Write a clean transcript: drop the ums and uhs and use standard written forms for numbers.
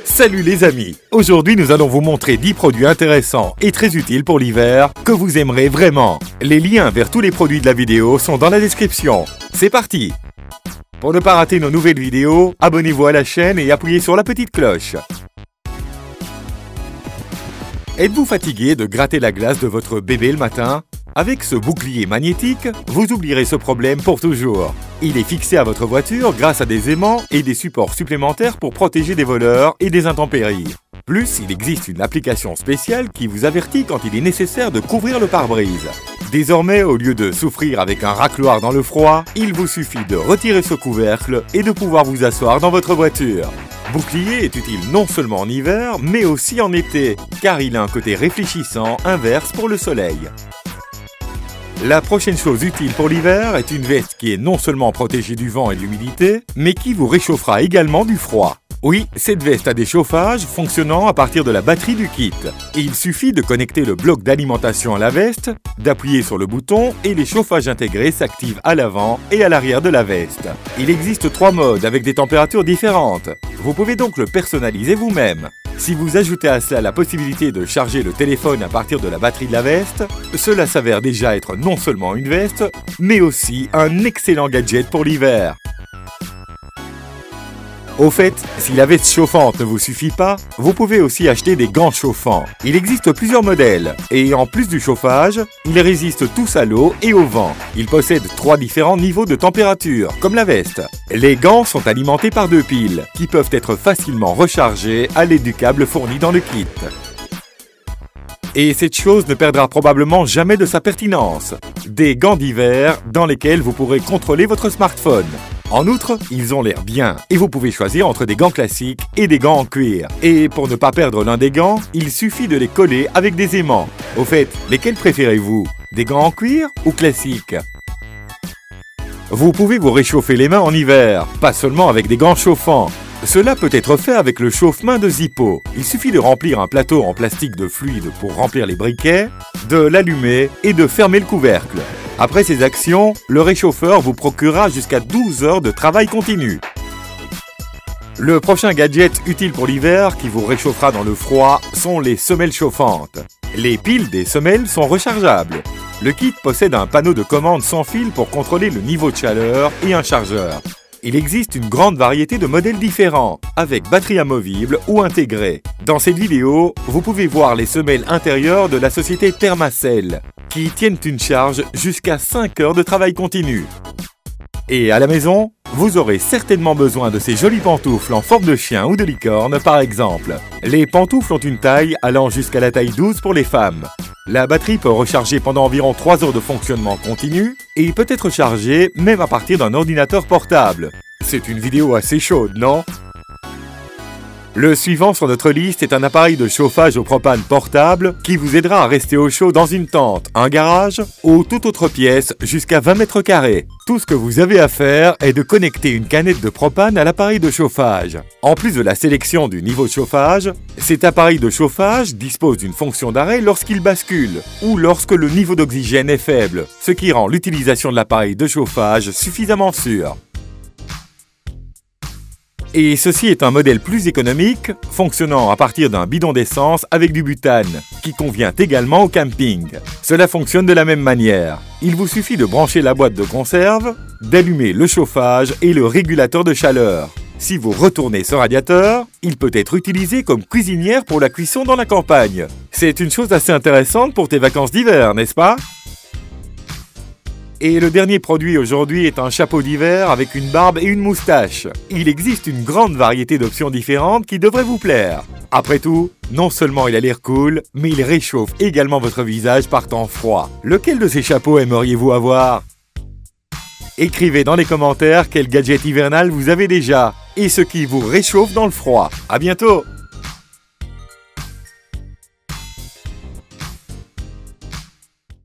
Salut les amis! Aujourd'hui nous allons vous montrer 10 produits intéressants et très utiles pour l'hiver que vous aimerez vraiment. Les liens vers tous les produits de la vidéo sont dans la description. C'est parti! Pour ne pas rater nos nouvelles vidéos, abonnez-vous à la chaîne et appuyez sur la petite cloche. Êtes-vous fatigué de gratter la glace de votre bébé le matin? Avec ce bouclier magnétique, vous oublierez ce problème pour toujours. Il est fixé à votre voiture grâce à des aimants et des supports supplémentaires pour protéger des voleurs et des intempéries. Plus, il existe une application spéciale qui vous avertit quand il est nécessaire de couvrir le pare-brise. Désormais, au lieu de souffrir avec un racloir dans le froid, il vous suffit de retirer ce couvercle et de pouvoir vous asseoir dans votre voiture. Bouclier est utile non seulement en hiver, mais aussi en été, car il a un côté réfléchissant inverse pour le soleil. La prochaine chose utile pour l'hiver est une veste qui est non seulement protégée du vent et de l'humidité, mais qui vous réchauffera également du froid. Oui, cette veste a des chauffages fonctionnant à partir de la batterie du kit. Il suffit de connecter le bloc d'alimentation à la veste, d'appuyer sur le bouton et les chauffages intégrés s'activent à l'avant et à l'arrière de la veste. Il existe 3 modes avec des températures différentes. Vous pouvez donc le personnaliser vous-même. Si vous ajoutez à cela la possibilité de charger le téléphone à partir de la batterie de la veste, cela s'avère déjà être non seulement une veste, mais aussi un excellent gadget pour l'hiver. Au fait, si la veste chauffante ne vous suffit pas, vous pouvez aussi acheter des gants chauffants. Il existe plusieurs modèles, et en plus du chauffage, ils résistent tous à l'eau et au vent. Ils possèdent 3 différents niveaux de température, comme la veste. Les gants sont alimentés par 2 piles, qui peuvent être facilement rechargées à l'aide du câble fourni dans le kit. Et cette chose ne perdra probablement jamais de sa pertinence. Des gants d'hiver dans lesquels vous pourrez contrôler votre smartphone. En outre, ils ont l'air bien et vous pouvez choisir entre des gants classiques et des gants en cuir. Et pour ne pas perdre l'un des gants, il suffit de les coller avec des aimants. Au fait, lesquels préférez-vous? Des gants en cuir ou classiques? Vous pouvez vous réchauffer les mains en hiver, pas seulement avec des gants chauffants. Cela peut être fait avec le chauffe-main de Zippo. Il suffit de remplir un plateau en plastique de fluide pour remplir les briquets, de l'allumer et de fermer le couvercle. Après ces actions, le réchauffeur vous procurera jusqu'à 12 heures de travail continu. Le prochain gadget utile pour l'hiver qui vous réchauffera dans le froid sont les semelles chauffantes. Les piles des semelles sont rechargeables. Le kit possède un panneau de commande sans fil pour contrôler le niveau de chaleur et un chargeur. Il existe une grande variété de modèles différents, avec batterie amovible ou intégrée. Dans cette vidéo, vous pouvez voir les semelles intérieures de la société Thermacell, qui tiennent une charge jusqu'à 5 heures de travail continu. Et à la maison, vous aurez certainement besoin de ces jolies pantoufles en forme de chien ou de licorne par exemple. Les pantoufles ont une taille allant jusqu'à la taille 12 pour les femmes. La batterie peut recharger pendant environ 3 heures de fonctionnement continu et peut être chargée même à partir d'un ordinateur portable. C'est une vidéo assez chaude, non? Le suivant sur notre liste est un appareil de chauffage au propane portable qui vous aidera à rester au chaud dans une tente, un garage ou toute autre pièce jusqu'à 20 mètres carrés. Tout ce que vous avez à faire est de connecter une canette de propane à l'appareil de chauffage. En plus de la sélection du niveau de chauffage, cet appareil de chauffage dispose d'une fonction d'arrêt lorsqu'il bascule ou lorsque le niveau d'oxygène est faible, ce qui rend l'utilisation de l'appareil de chauffage suffisamment sûre. Et ceci est un modèle plus économique, fonctionnant à partir d'un bidon d'essence avec du butane, qui convient également au camping. Cela fonctionne de la même manière. Il vous suffit de brancher la boîte de conserve, d'allumer le chauffage et le régulateur de chaleur. Si vous retournez ce radiateur, il peut être utilisé comme cuisinière pour la cuisson dans la campagne. C'est une chose assez intéressante pour tes vacances d'hiver, n'est-ce pas? Et le dernier produit aujourd'hui est un chapeau d'hiver avec une barbe et une moustache. Il existe une grande variété d'options différentes qui devraient vous plaire. Après tout, non seulement il a l'air cool, mais il réchauffe également votre visage par temps froid. Lequel de ces chapeaux aimeriez-vous avoir? Écrivez dans les commentaires quel gadget hivernal vous avez déjà et ce qui vous réchauffe dans le froid. À bientôt!